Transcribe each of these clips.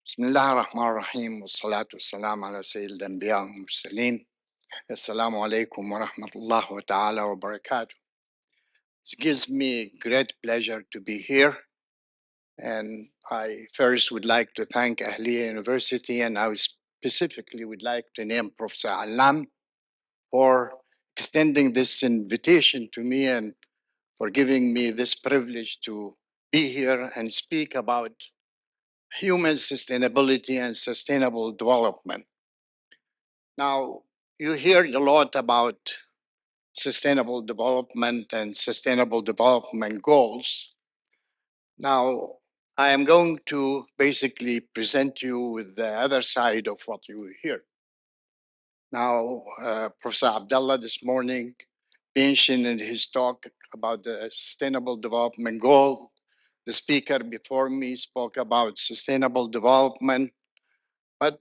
بسم الله الرحمن الرحيم والصلاة والسلام على سيد الأنبياء والمرسلين. السلام عليكم ورحمة الله تعالى وبركاته. It gives me great pleasure to be here. And I first would like to thank Ahlia University, and I specifically would like to name Prof. Alam for extending this invitation to me and for giving me this privilege to be here and speak about human sustainability and sustainable development. Now, you hear a lot about sustainable development and sustainable development goals. Now, I am going to basically present you with the other side of what you hear. Now, Professor Abdullah this morning mentioned in his talk about the sustainable development goal. The speaker before me spoke about sustainable development, but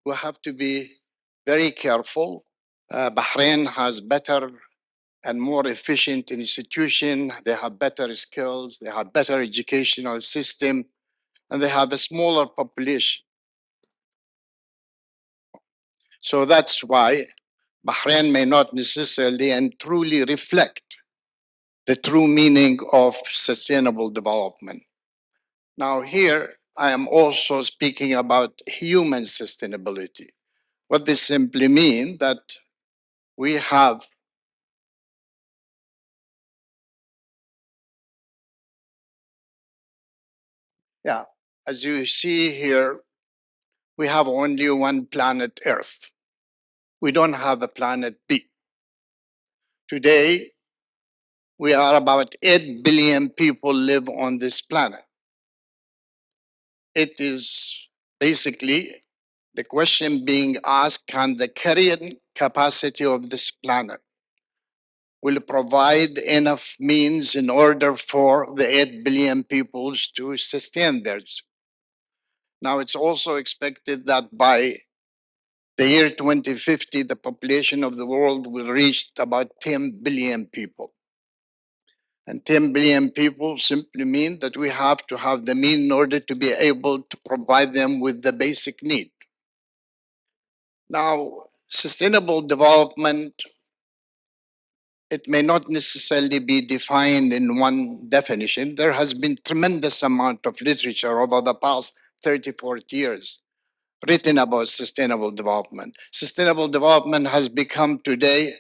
we have to be very careful. Bahrain has better and more efficient institution. They have better skills. They have better educational system, and they have a smaller population. So that's why Bahrain may not necessarily and truly reflect the true meaning of sustainable development. Now here, I am also speaking about human sustainability. What this simply means that we have as you see here, we have only one planet Earth. We don't have a planet B. Today, we are about 8 billion people live on this planet. It is basically the question being asked, can the carrying capacity of this planet will provide enough means in order for the 8 billion peoples to sustain theirs? Now, it's also expected that by the year 2050, the population of the world will reach about 10 billion people. And 10 billion people simply mean that we have to have the mean in order to be able to provide them with the basic need. Now, sustainable development, it may not necessarily be defined in one definition. There has been tremendous amount of literature over the past 30, 40 years written about sustainable development. Sustainable development has become today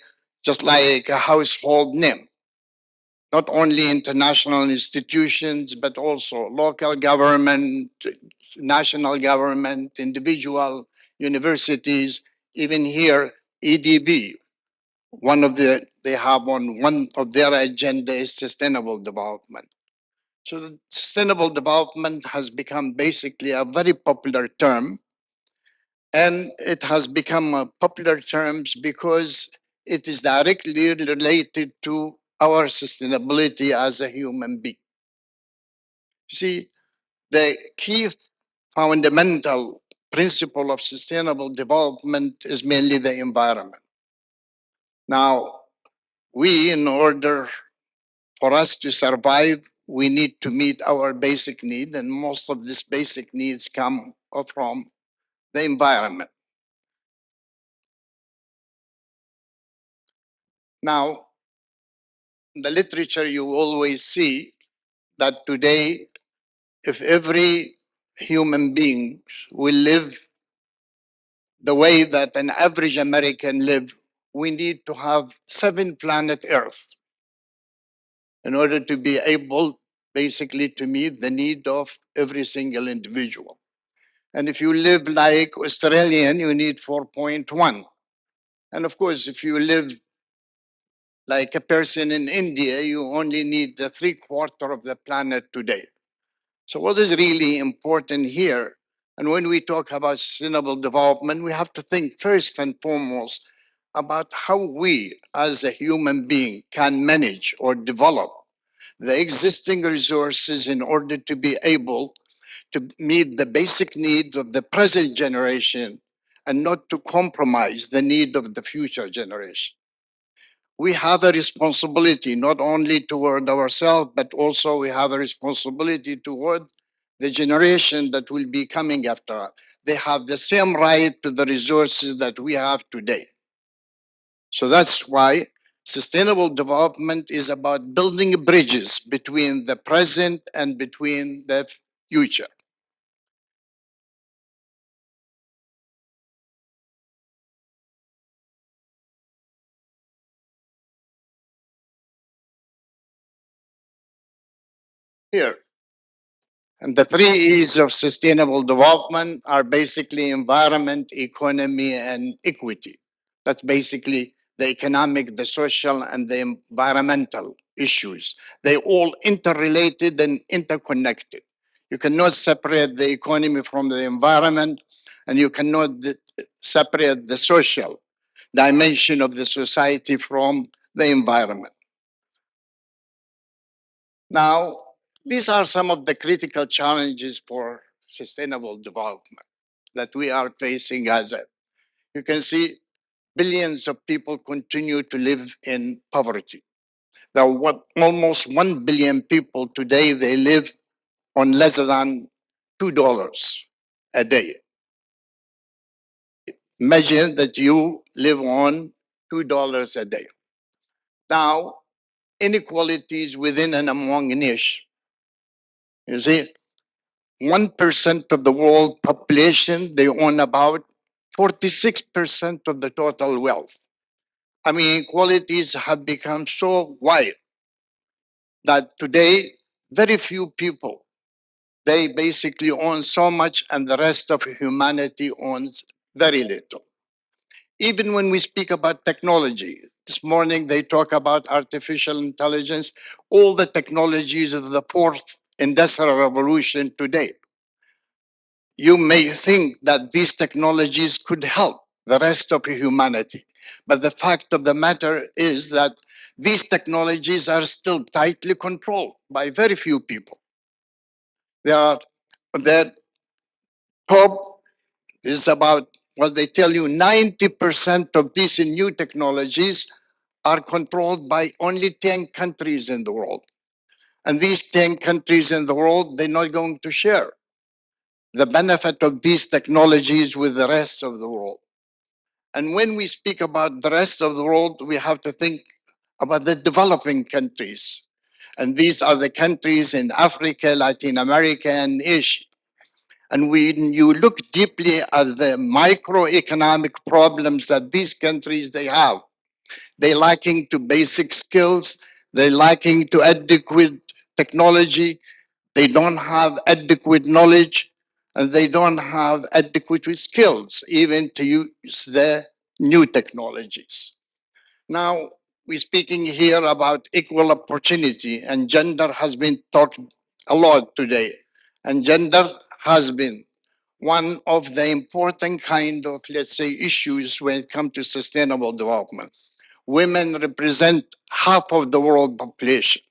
just like a household name. Not only international institutions, but also local government, national government, individual universities, even here, EDB. They have on one of their agenda is sustainable development. So the sustainable development has become basically a very popular term. And it has become a popular term because it is directly related to our sustainability as a human being. See, the key fundamental principle of sustainable development is mainly the environment. Now, in order for us to survive, we need to meet our basic need, and most of these basic needs come from the environment. Now, in the literature, you always see that today, if every human being will live the way that an average American live, we need to have 7 planet Earth in order to be able basically to meet the need of every single individual. And if you live like Australian, you need 4.1. And of course, if you live like a person in India, you only need the 3/4 of the planet today. So what is really important here, and when we talk about sustainable development, we have to think first and foremost about how we as a human being can manage or develop the existing resources in order to be able to meet the basic needs of the present generation and not to compromise the need of the future generation. We have a responsibility not only toward ourselves, but also we have a responsibility toward the generation that will be coming after us. They have the same right to the resources that we have today. So that's why sustainable development is about building bridges between the present and between the future. Here, and the three E's of sustainable development are basically environment, economy, and equity. That's basically the economic, the social, and the environmental issues. They all interrelated and interconnected. You cannot separate the economy from the environment, and you cannot separate the social dimension of the society from the environment. Now, these are some of the critical challenges for sustainable development that we are facing as a, you can see billions of people continue to live in poverty. There are almost 1 billion people today, they live on less than $2 a day. Imagine that you live on $2 a day. Now, inequalities within and among niche. You see, 1% of the world population, they own about 46% of the total wealth. I mean, inequalities have become so wide that today, very few people, they basically own so much and the rest of humanity owns very little. Even when we speak about technology, this morning they talk about artificial intelligence, all the technologies of the fourth industrial revolution today. You may think that these technologies could help the rest of humanity. But the fact of the matter is that these technologies are still tightly controlled by very few people. They are, their top is about, well, they tell you 90% of these new technologies are controlled by only 10 countries in the world. And these 10 countries in the world, they're not going to share the benefit of these technologies with the rest of the world. And when we speak about the rest of the world, we have to think about the developing countries. And these are the countries in Africa, Latin America, and Asia. And when you look deeply at the microeconomic problems that these countries they have, they're lacking to basic skills, they're lacking to adequate technology, they don't have adequate knowledge, and they don't have adequate skills even to use the new technologies. Now, we're speaking here about equal opportunity, and gender has been talked a lot today. And gender has been one of the important kind of, let's say, issues when it comes to sustainable development. Women represent half of the world population.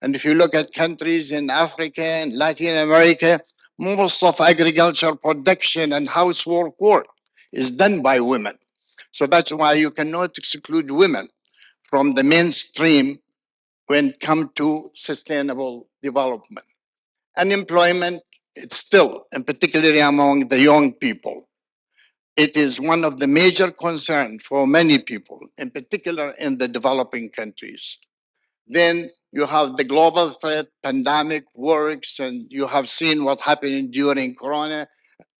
And if you look at countries in Africa and Latin America, most of agricultural production and household work is done by women. So that's why you cannot exclude women from the mainstream when it comes to sustainable development. Unemployment, it's still, and particularly among the young people, it is one of the major concerns for many people, in particular in the developing countries. Then you have the global threat, pandemic works, and you have seen what happened during Corona.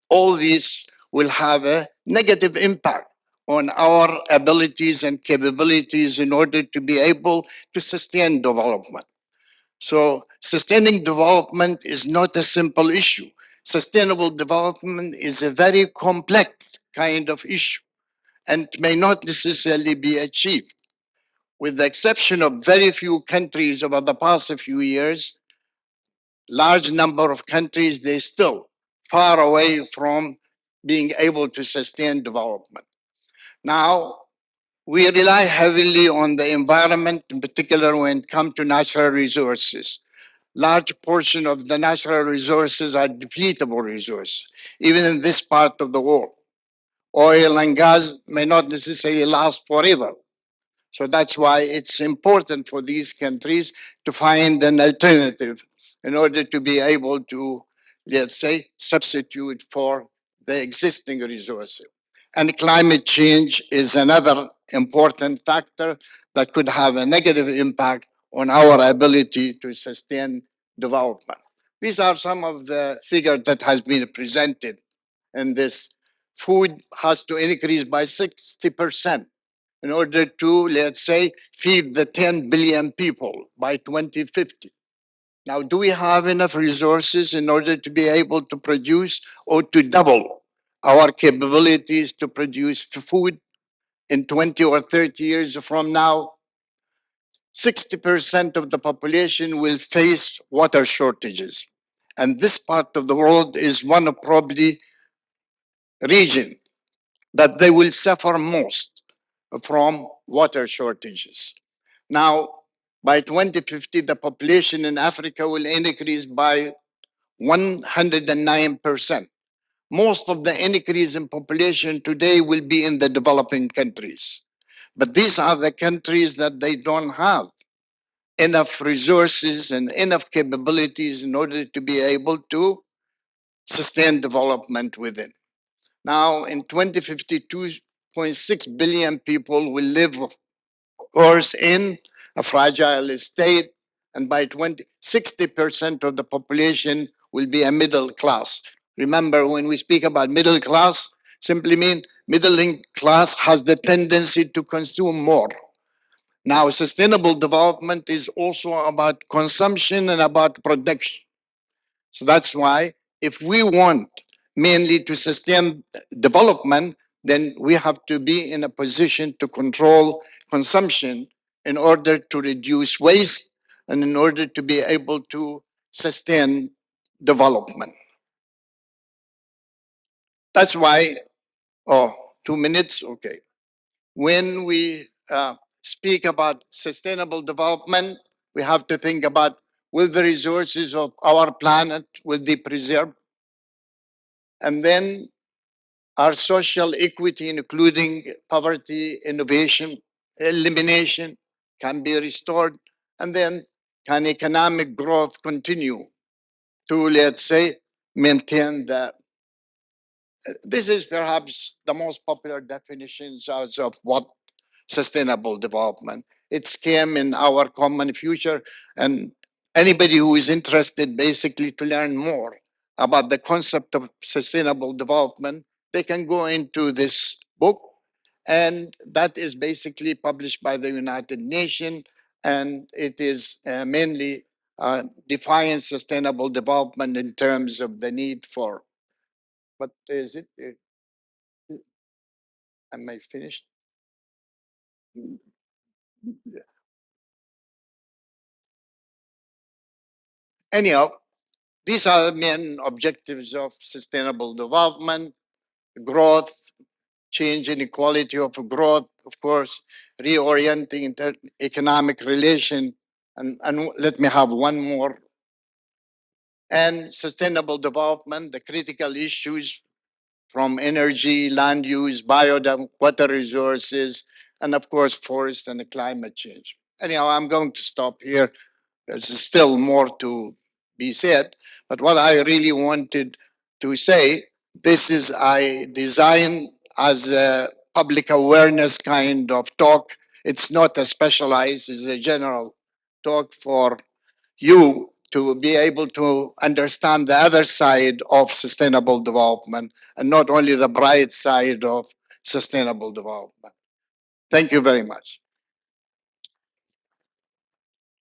All these will have a negative impact on our abilities and capabilities in order to be able to sustain development. So sustaining development is not a simple issue. Sustainable development is a very complex kind of issue and may not necessarily be achieved. With the exception of very few countries over the past few years, large number of countries, they still far away from being able to sustain development. Now, we rely heavily on the environment, in particular when it comes to natural resources. Large portion of the natural resources are depletable resources, even in this part of the world. Oil and gas may not necessarily last forever. So that's why it's important for these countries to find an alternative in order to be able to let's say, substitute for the existing resources. And climate change is another important factor that could have a negative impact on our ability to sustain development. These are some of the figures that has been presented in this. Food has to increase by 60% in order to, let's say, feed the 10 billion people by 2050. Now, do we have enough resources in order to be able to produce or to double our capabilities to produce food in 20 or 30 years from now? 60% of the population will face water shortages. And this part of the world is one of probably region that they will suffer most from water shortages. Now, by 2050, the population in Africa will increase by 109%. Most of the increase in population today will be in the developing countries. But these are the countries that they don't have enough resources and enough capabilities in order to be able to sustain development within. Now, in 2050, 2.6 billion people will live, of course, in a fragile state. And by 60% of the population will be a middle class. Remember, when we speak about middle class, simply mean middle class has the tendency to consume more. Now, sustainable development is also about consumption and about production. So that's why if we want mainly to sustain development, then we have to be in a position to control consumption in order to reduce waste and in order to be able to sustain development. That's why, 2 minutes, okay. When we speak about sustainable development, we have to think about will the resources of our planet will be preserved? And then our social equity, including poverty, innovation, elimination, can be restored. And then can economic growth continue to, let's say, maintain that? This is perhaps the most popular definitions of what sustainable development. It's came in our common future, and anybody who is interested basically to learn more about the concept of sustainable development, they can go into this book, and that is basically published by the United Nations, and it is mainly defines sustainable development in terms of the need for, what is it? Am I finished? Anyhow, these are the main objectives of sustainable development: growth, change inequality of growth, of course, reorienting economic relation, and let me have one more. And sustainable development, the critical issues from energy, land use, water resources, and of course, forest and climate change. Anyhow, I'm going to stop here. There's still more to be said, but what I really wanted to say, this is I design as a public awareness kind of talk. It's not a specialized, it's a general talk for you to be able to understand the other side of sustainable development and not only the bright side of sustainable development. Thank you very much.